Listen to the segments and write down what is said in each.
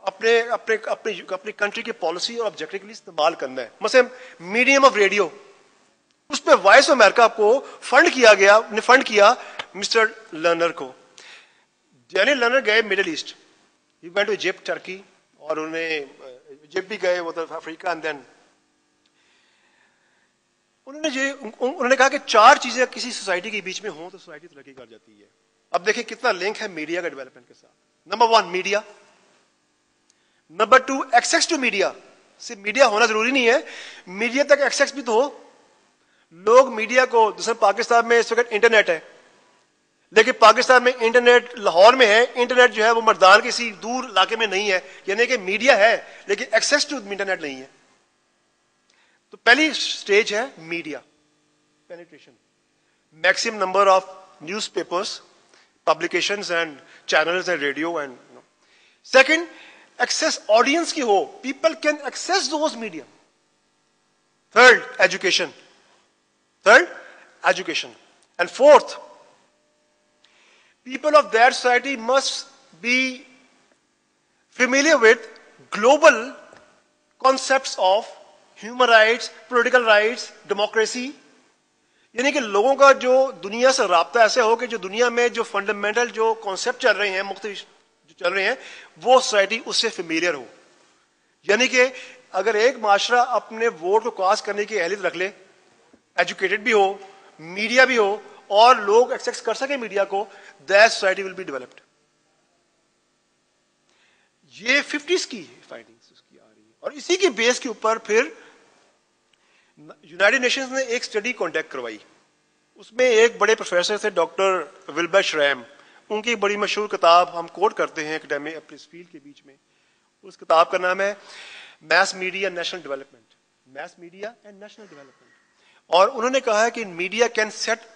अपने अपने अपनी अपनी कंट्री की पॉलिसी और ऑब्जेक्टिव के लिए इस्तेमाल करना है। मसलन मीडियम ऑफ रेडियो, उस पर वॉइस ऑफ अमेरिका को फंड किया मिस्टर लर्नर को। डैनियल लर्नर गए middle east, he went to Egypt, Turkey, और उन्हें इजिप्ट भी गए, वो अफ्रीका, एंड देन उन्होंने कहा कि 4 चीजें किसी सोसाइटी के बीच में हो तो सोसाइटी तरक्की कर जाती है। अब देखिए कितना लिंक है मीडिया का डेवलपमेंट के साथ। Number 1 media, number 2 access to media. सिर्फ मीडिया होना जरूरी नहीं है, मीडिया तक एक्सेस भी तो हो। लोग मीडिया को, जैसे पाकिस्तान में इस वक्त इंटरनेट है, लेकिन पाकिस्तान में इंटरनेट लाहौर में है, इंटरनेट जो है वो मर्दान किसी दूर इलाके में नहीं है, यानी कि मीडिया है लेकिन एक्सेस टू इंटरनेट नहीं है। तो पहली स्टेज है media penetration, maximum number of newspapers, publications and channels and radio and second access audience की हो, people can access those media. Third education and fourth people of that society must be familiar with global concepts of human rights, political rights, democracy। यानी कि लोगों का जो दुनिया से राब्ता ऐसे हो कि जो दुनिया में जो फंडामेंटल जो कॉन्सेप्ट चल रहे हैं, मुख्तलिफ जो चल रहे हैं, वो सोसाइटी उससे फेमिलियर हो। यानी कि अगर एक माशरा अपने वोट को कास्ट करने की अहलियत रख ले, एजुकेटेड भी हो, मीडिया भी हो, और लोग एक्सेस कर सके मीडिया को, that society will be developed. ये 50s की फाइंडिंग्स उसकी आ रही है, और इसी की बेस के ऊपर फिर यूनाइटेड नेशंस ने एक स्टडी कॉन्डक्ट करवाई। उसमें एक बड़े प्रोफेसर थे डॉक्टर विल्बर श्रैम, उनकी बड़ी मशहूर किताब हम कोट करते हैं एकेडमिक अपनी इस फील्ड के बीच में। उस किताब का नाम है mess media national development, mess media and national development. और उन्होंने कहा है कि media can set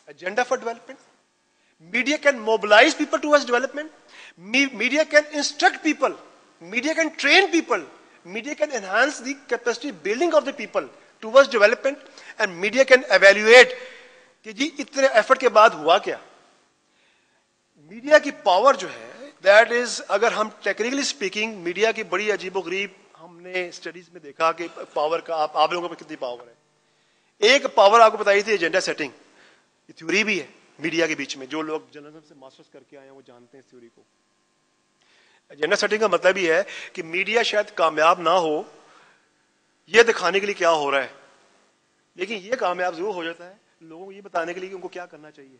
agenda for development, media can mobilize people towards development, media can instruct people, media can train people, media can enhance the capacity building of the people towards development, and media can evaluate कि जी इतने effort के बाद हुआ क्या। Media की power जो है that is, अगर हम टेक्निकली स्पीकिंग, मीडिया की बड़ी अजीबोगरीब हमने स्टडीज में देखा कि पावर का आप लोगों पर कितनी पावर है। एक पावर आपको बताई थी एजेंडा सेटिंग, थ्योरी भी है मीडिया के बीच में, जो लोग जर्नलिज्म से मास्टर्स करके आए हैं वो जानते हैं इस थ्योरी को। एजेंडा सेटिंग का मतलब ही है कि मीडिया शायद कामयाब ना हो ये दिखाने के लिए क्या हो रहा है, लेकिन ये कामयाब जरूर हो जाता है लोगों को ये बताने के लिए कि उनको क्या करना चाहिए।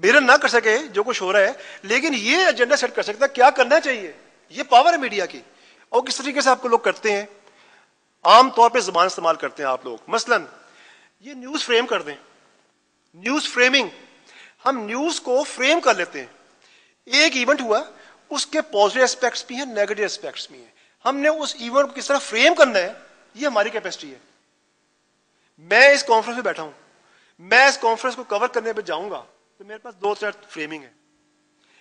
मिरर ना कर सके जो कुछ हो रहा है, लेकिन ये एजेंडा सेट कर सकता है क्या करना चाहिए। ये पावर है मीडिया की। और किस तरीके से आपको लोग करते हैं, आमतौर पर जुबान इस्तेमाल करते हैं आप लोग। मसलन ये न्यूज फ्रेम कर दें, न्यूज फ्रेमिंग, हम न्यूज को फ्रेम कर लेते हैं। एक इवेंट हुआ, उसके पॉजिटिव एस्पेक्ट्स भी हैं, नेगेटिव एस्पेक्ट्स भी हैं, हमने उस इवेंट को किस तरह फ्रेम करना है, ये हमारी कैपेसिटी है। मैं इस कॉन्फ्रेंस में बैठा हूं, मैं इस कॉन्फ्रेंस को कवर करने पे जाऊंगा तो मेरे पास 2-4 फ्रेमिंग है।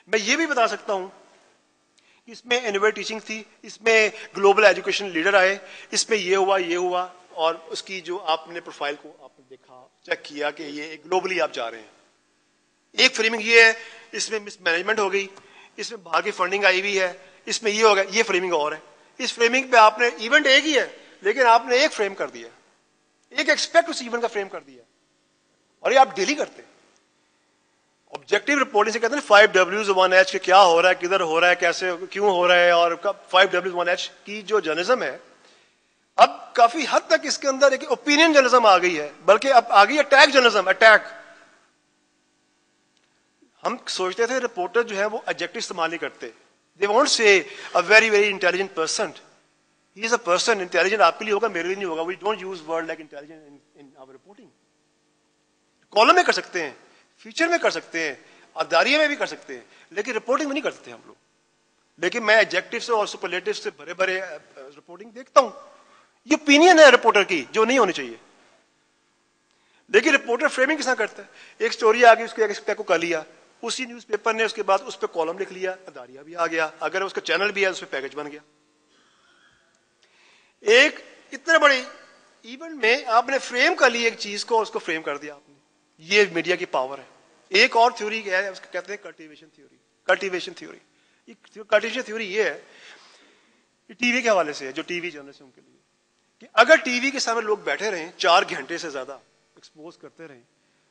मैं ये भी बता सकता हूं कि इसमें इनोवेटिव टीचिंग थी, इसमें ग्लोबल एजुकेशन लीडर आए, इसमें ये हुआ, और उसकी जो आपने प्रोफाइल को आपने देखा, चेक किया कि ये ग्लोबली आप जा रहे हैं। एक फ्रेमिंग ये है, इसमें मिसमैनेजमेंट हो गई, इसमें बाहर की फंडिंग आई हुई है, इसमें ये हो गया, ये फ्रेमिंग और है। इस फ्रेमिंग पे आपने इवेंट एक ही है, लेकिन आपने एक फ्रेम कर दिया, एक एक्सपेक्ट उस इवेंट का फ्रेम कर दिया, और ये आप डेली करते हैं। ऑब्जेक्टिव रिपोर्टिंग से कहते हैं 5W1H के क्या हो रहा है, किधर हो रहा है, कैसे क्यों हो रहा है, और 5W1H की जो जर्नलिज्म है अब काफी हद तक इसके अंदर एक ओपिनियन जर्नलिज्म आ गई है, बल्कि अब आ गई अटैक जर्नलिज्म। अटैक, हम सोचते थे रिपोर्टर जो है वो एडजेक्टिव इस्तेमाल नहीं करते, they won't say a very very intelligent person, he is a person. Intelligent आपके लिए होगा, मेरे लिए नहीं होगा। We don't use word like intelligent in our reporting. Column में कर सकते हैं, फीचर में कर सकते हैं, अदारिया में भी कर सकते हैं, लेकिन रिपोर्टिंग में नहीं कर सकते हम लोग। लेकिन मैं एडजेक्टिव से और सुपरलेटिव से भरे भरे रिपोर्टिंग देखता हूं। ये ओपिनियन है रिपोर्टर की जो नहीं होनी चाहिए। लेकिन रिपोर्टर फ्रेमिंग किस तरह करता है, एक स्टोरी आ गई, उसके एक एक्सपेक्ट को कर लिया, उसी न्यूज़पेपर ने उसके बाद उस पर कॉलम लिख लिया, अदारिया भी आ गया, अगर उसका चैनल भी है उस पर पैकेज बन गया। एक इतने बड़े इवेंट में आपने फ्रेम कर ली एक चीज को, उसको फ्रेम कर दिया आपने। ये मीडिया की पावर है। एक और थ्योरी है, उसको कहते हैं cultivation theory. Cultivation theory. Cultivation theory ये है, टीवी के हवाले से है, जो टीवी जर्नलिस्ट है उनके लिए, कि अगर टीवी के सामने लोग बैठे रहें 4 घंटे से ज्यादा एक्सपोज करते रहें,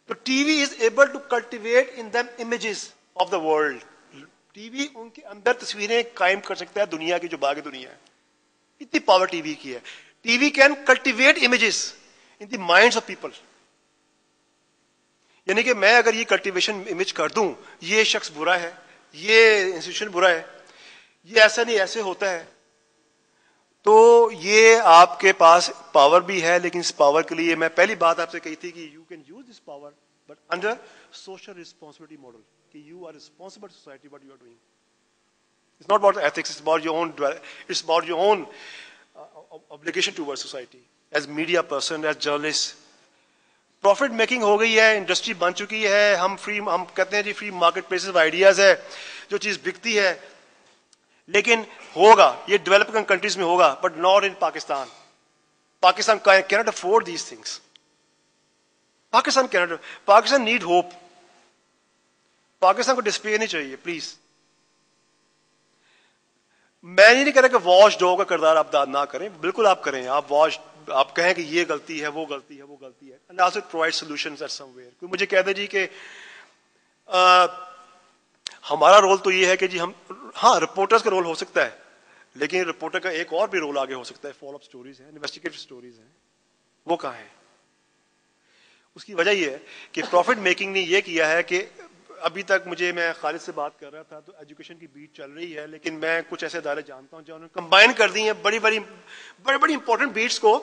तो TV is able to cultivate in them images of the world. TV उनके अंदर तस्वीरें कायम कर सकता है दुनिया की, जो बाकी दुनिया है। इतनी पावर टीवी की है। TV can cultivate images in the minds of people. यानी कि मैं अगर ये कल्टिवेशन इमेज कर दूं, ये शख्स बुरा है, ये इंस्टीट्यूशन बुरा है, ये ऐसा नहीं ऐसे होता है, तो ये आपके पास पावर भी है। लेकिन इस पावर के लिए, मैं पहली बात आपसे कही थी कि you can use this power but under social responsibility model, कि you are responsible to society what you are doing. It's not about ethics, it's about your own obligation towards society as media person, as journalist. Profit making हो गई है, industry बन चुकी है, हम कहते हैं जी free market places of ideas है, जो चीज बिकती है। लेकिन होगा, ये डेवलपिंग कंट्रीज में होगा, but not in Pakistan. Pakistan can not afford these things. Pakistan need hope. Pakistan को डिस्पेयर नहीं चाहिए, प्लीज। मैं नहीं कह रहा कि वॉच डॉग का किरदार आप ना करें, बिल्कुल आप करें। आप कहें कि ये गलती है, वो गलती है, वो गलती है, and also provide solutions eight somewhere. कोई मुझे कह दे जी कि हमारा रोल तो ये है कि जी हम, हाँ रिपोर्टर्स का रोल हो सकता है, लेकिन रिपोर्टर का एक और भी रोल आगे हो सकता है, फॉलो अप स्टोरीज है, इन्वेस्टिगेटिव स्टोरीज है, वो कहाँ है? उसकी वजह ये है कि प्रॉफिट मेकिंग ने ये किया है कि अभी तक मैं खालिद से बात कर रहा था, तो एजुकेशन की बीट चल रही है, लेकिन मैं कुछ ऐसे इदारे जानता हूं जो उन्होंने कंबाइन कर दी हैं बड़ी बड़ी इंपॉर्टेंट बीट्स को।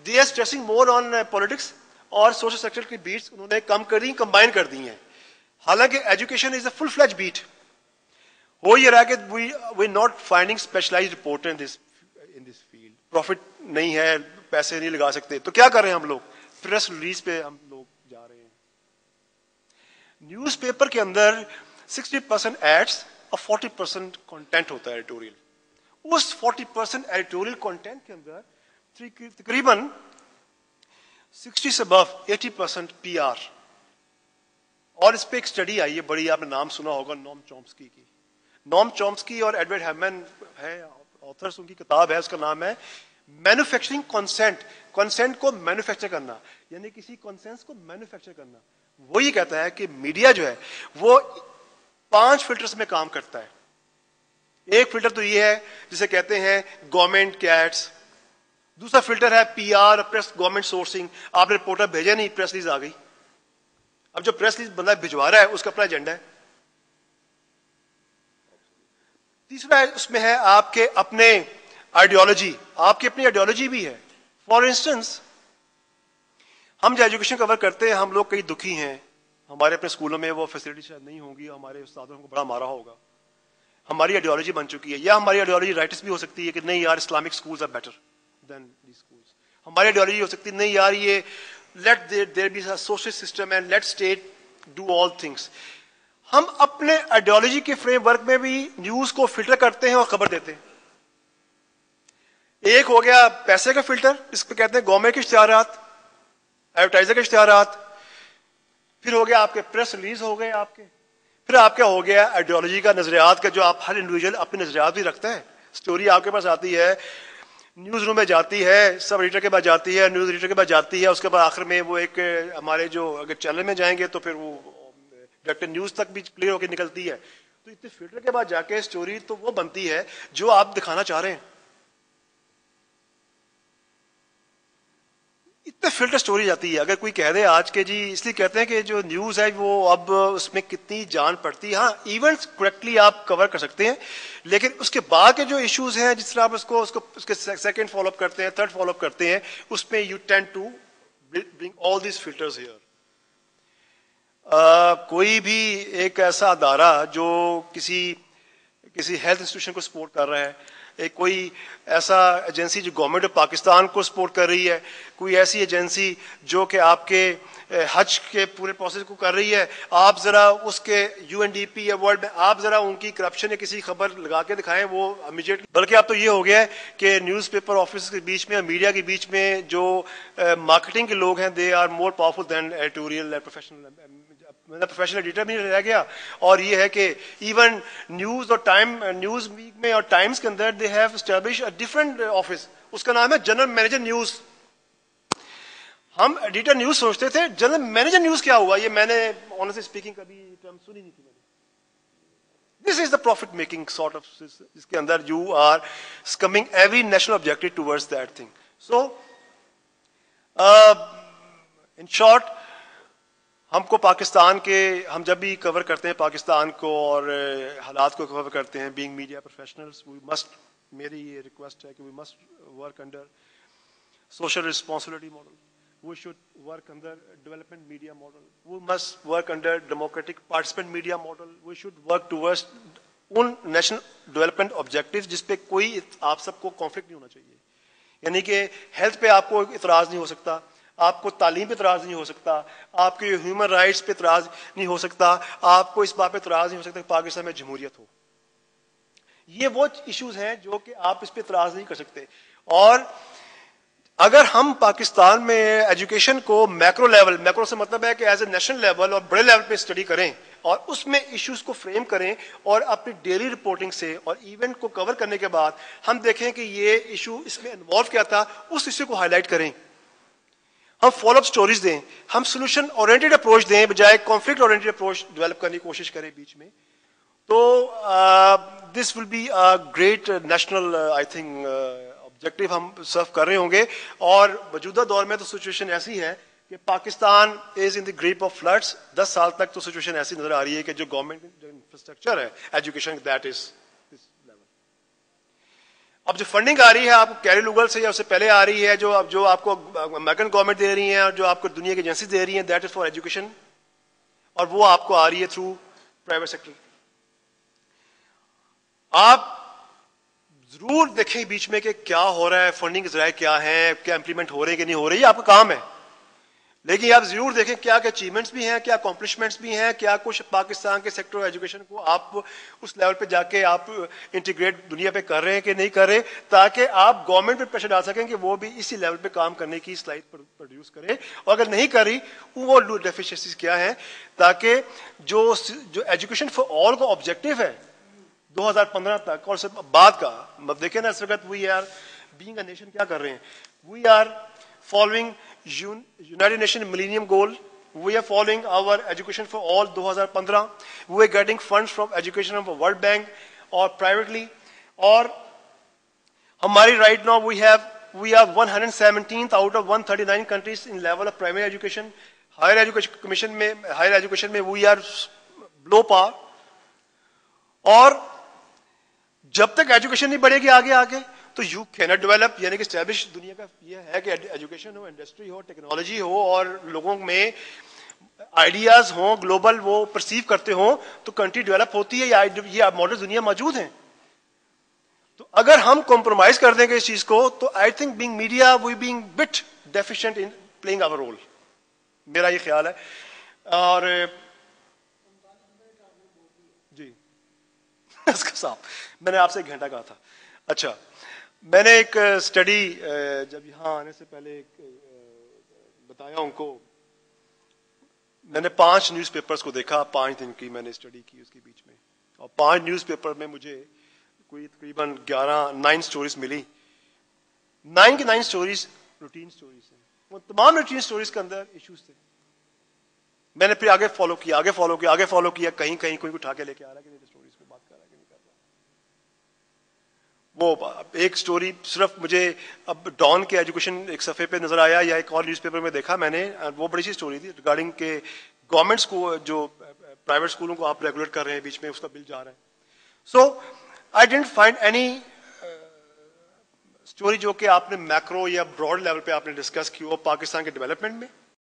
They are stressing more on politics और सोशल सेक्टर की बीट्स उन्होंने कम कर दी, कंबाइन कर दी हैं। हालांकि education is a full fledge beat. हो ये रहा कि we not finding specialized reporter in this field. Profit नहीं है, पैसे नहीं लगा सकते, तो क्या कर रहे हैं हम लोग? प्रेस रिलीज पे हम लोग जा रहे हैं। न्यूज़पेपर के अंदर 60% एड्स और 40% कंटेंट होता है एडिटोरियल। उस 40% एडिटोरियल कंटेंट के अंदर तकरीबन 60 से अबव 80% पीआर। और इस पे एक स्टडी आई है बड़ी, आपने नाम सुना होगा, नॉम चॉम्स्की की। नॉम चॉम्स्की और एडवर्ड हैमन है ऑथर्स, उनकी किताब है, उसका नाम है मैन्युफैक्चरिंग कंसेंट। कंसेंट को मैन्युफैक्चर करना, यानी किसी कंसेंस को मैन्युफैक्चर करना। वो ये कहता है कि मीडिया जो है वो 5 फिल्टर्स में काम करता है। एक फिल्टर तो ये है जिसे कहते हैं गवर्नमेंट के एड्स। दूसरा फिल्टर है पीआर, प्रेस, गवर्नमेंट सोर्सिंग। आपने रिपोर्टर भेजा नहीं, प्रेस रिलीज आ गई। अब जो प्रेस रिलीज बंदा भिजवा रहा है उसका अपना एजेंडा है। तीसरा है, उसमें है आपके अपने आइडियोलॉजी, आपकी अपनी आइडियोलॉजी भी है। फॉर इंस्टेंस, हम जो एजुकेशन कवर करते हैं, हम लोग कई दुखी हैं, हमारे अपने स्कूलों में वो फैसिलिटी शायद नहीं होंगी, हमारे उस्तादों को बड़ा मारा होगा। हमारी आइडियोलॉजी बन चुकी है, या हमारी आइडियोलॉजी राइटिस्ट भी हो सकती है कि नहीं यार Islamic schools are better than these schools. हमारी आइडियोलॉजी हो सकती है नहीं यार ये let there be a social system and let state do all things. हम अपने आइडियोलॉजी के फ्रेमवर्क में भी न्यूज को फिल्टर करते हैं और खबर देते हैं। एक हो गया पैसे का फिल्टर, इस पे कहते हैं गवर्नमेंट के इश्तिहारात, एडवर्टाइजर के इश्तिहारात। फिर हो गया आपके प्रेस रिलीज हो गए आपके। फिर आपका हो गया आइडियोलॉजी का, नजरियात का, जो आप हर इंडिविजुअल अपने नजरियात भी रखते हैं। स्टोरी आपके पास आती है, न्यूज रूम में जाती है, सब एडिटर के पास जाती है, न्यूज एडिटर के पास जाती है, उसके बाद आखिर में वो एक हमारे जो अगर चैनल में जाएंगे तो फिर वो डायरेक्टर न्यूज तक भी क्लियर होकर निकलती है। तो इतने फिल्टर के बाद जाके स्टोरी तो वो बनती है जो आप दिखाना चाह रहे हैं। इतने फिल्टर स्टोरी जाती है। अगर कोई कह दे आज के जी, इसलिए कहते हैं कि जो न्यूज है वो अब उसमें कितनी जान पड़ती है। हाँ, इवेंट्स करेक्टली आप कवर कर सकते हैं, लेकिन उसके बाद के जो इश्यूज हैं, जिस तरह आप उसके सेकंड फॉलोअप करते हैं, थर्ड फॉलोअप करते हैं, उसमें you tend to bring all these filters here. कोई भी एक ऐसा अदारा जो किसी हेल्थ इंस्टीट्यूशन को सपोर्ट कर रहा है, एक कोई ऐसा एजेंसी जो गवर्नमेंट ऑफ पाकिस्तान को सपोर्ट कर रही है, कोई ऐसी एजेंसी जो कि आपके हज के पूरे प्रोसेस को कर रही है, आप जरा उसके यूएनडीपी या वर्ल्ड में आप जरा उनकी करप्शन या किसी खबर लगा के दिखाएं, वो इमीडिएटली। बल्कि अब तो ये हो गया है कि न्यूज़पेपर ऑफिस के बीच में, मीडिया के बीच में जो मार्केटिंग के लोग हैं, they are more powerful than editorial professional मैंने प्रोफेशनल एडिटर भी रह गया, और ये है कि इवन न्यूज और न्यूज वीक में और टाइम्स के अंदर they have establish a different office, उसका नाम है जनरल मैनेजर न्यूज। हम एडिटर न्यूज सोचते थे, जनरल मैनेजर न्यूज क्या हुआ, ये मैंने ऑनेस्टली स्पीकिंग कभी टर्म सुनी नहीं थी मैंने। This is the profit making sort of, जिसके अंदर you are scumming every national objective towards that thing. So in short, हमको पाकिस्तान के, हम जब भी कवर करते हैं पाकिस्तान को और हालात को कवर करते हैं, being media professionals, we must, मेरी ये रिक्वेस्ट है कि we must work under social responsibility model. We should work under development media model. We must work under democratic participant media model. We should work towards उन national development objectives जिस पे कोई आप सबको conflict नहीं होना चाहिए। यानी कि health पे आपको इतराज नहीं हो सकता, आपको तालीम पे इतराज नहीं हो सकता, आपके ह्यूमन राइट्स पे इतराज नहीं हो सकता, आपको इस बात पे इतराज नहीं हो सकता कि पाकिस्तान में जमहूरियत हो। ये वो इश्यूज हैं जो कि आप इस पे इतराज नहीं कर सकते। और अगर हम पाकिस्तान में एजुकेशन को मैक्रो लेवल, मैक्रो से मतलब है कि एज ए नेशनल लेवल और बड़े लेवल पे स्टडी करें और उसमें इश्यूज को फ्रेम करें और अपनी डेली रिपोर्टिंग से और इवेंट को कवर करने के बाद हम देखें कि ये इशू इसमें इन्वॉल्व क्या था, उस इशू को हाईलाइट करें, हम फॉलोअप स्टोरीज दें, हम सोल्यूशन ओरिएंटेड अप्रोच दें बजाय कॉन्फ्लिक्ट ओरिएंटेड अप्रोच डेवलप करने की कोशिश करें बीच में। तो this will be a great national I think objective हम सर्व कर रहे होंगे। और मौजूदा दौर में तो सिचुएशन ऐसी है कि Pakistan is in the grip of floods. 10 साल तक तो सिचुएशन ऐसी नजर आ रही है कि जो गवर्नमेंट जो इंफ्रास्ट्रक्चर है education, that is this level. अब जो फंडिंग आ रही है आपको कैरी लुगल से या उससे पहले आ रही है, जो आपको अमेरिकन गवर्नमेंट दे रही है और जो आपको दुनिया की एजेंसी दे रही है, दैट इज फॉर एजुकेशन, और वो आपको आ रही है थ्रू प्राइवेट सेक्टर। आप जरूर देखें बीच में कि क्या हो रहा है, फंडिंग के जराए क्या है, क्या इंप्लीमेंट हो रहे हैं कि नहीं हो रही है, आपका काम है। लेकिन आप जरूर देखें क्या क्या अचीवमेंट्स भी हैं, क्या अकॉम्प्लिशमेंट्स भी हैं, क्या कुछ पाकिस्तान के सेक्टर ऑफ एजुकेशन को आप उस लेवल पे जाके आप इंटीग्रेट दुनिया पे कर रहे हैं कि नहीं कर रहे, ताकि आप गवर्नमेंट पे प्रेशर डाल सकें कि वो भी इसी लेवल पे काम करने की स्लाइड प्रोड्यूस करे। और अगर नहीं कर रही वो डेफिशिएंसीज क्या है, ताकि जो एजुकेशन फॉर ऑल का ऑब्जेक्टिव है 2015 तक और उससे बाद का, मतलब देखें ना इस वक्त we are being a nation क्या कर रहे हैं, we are following United Nation millennium goal, we are following our education for all 2015, we are getting funds from education of World Bank और प्राइवेटली, और हमारी right now we are 117th out of 139 countries in level of primary education. Higher education में we are low par. और जब तक education नहीं बढ़ेगी आगे तो यू कैन नॉट डेवलप, यानी कि स्टैब्लिश दुनिया का ये है कि एजुकेशन हो, इंडस्ट्री हो, टेक्नोलॉजी हो और लोगों में आइडियाज हो, ग्लोबल वो परसीव करते हो तो कंट्री डेवलप होती है। ये मॉडल दुनिया मौजूद है। तो अगर हम कॉम्प्रोमाइज कर देंगे इस चीज को तो I think being media we being bit deficient in playing our role, मेरा ये ख्याल है। और जी साहब मैंने आपसे 1 घंटा कहा था। अच्छा, मैंने एक स्टडी जब यहां आने से पहले बताया उनको, मैंने 5 न्यूज़पेपर्स को देखा, 5 दिन की मैंने स्टडी की उसके बीच में, और 5 न्यूज़पेपर में मुझे कोई तकरीबन 9 स्टोरीज मिली। 9 की 9 स्टोरीज रूटीन स्टोरीज हैं, वो तमाम रूटीन स्टोरीज के अंदर इश्यूज थे। मैंने फिर आगे फॉलो किया, कहीं कोई उठा के लेके आ रहा है कि स्टोरीज पे बात कर रहा है कि नहीं कर रहा। वो एक स्टोरी सिर्फ मुझे अब डॉन के एजुकेशन एक सफे पे नजर आया या एक और न्यूज़पेपर में देखा मैंने, वो बड़ी सी स्टोरी थी रिगार्डिंग के गवर्नमेंट स्कूल जो प्राइवेट स्कूलों को आप रेगुलेट कर रहे हैं, बीच में उसका बिल जा रहा है। सो आई डेंट फाइंड एनी स्टोरी जो कि आपने मैक्रो या ब्रॉड लेवल पे आपने डिस्कस की हो पाकिस्तान के डेवलपमेंट में।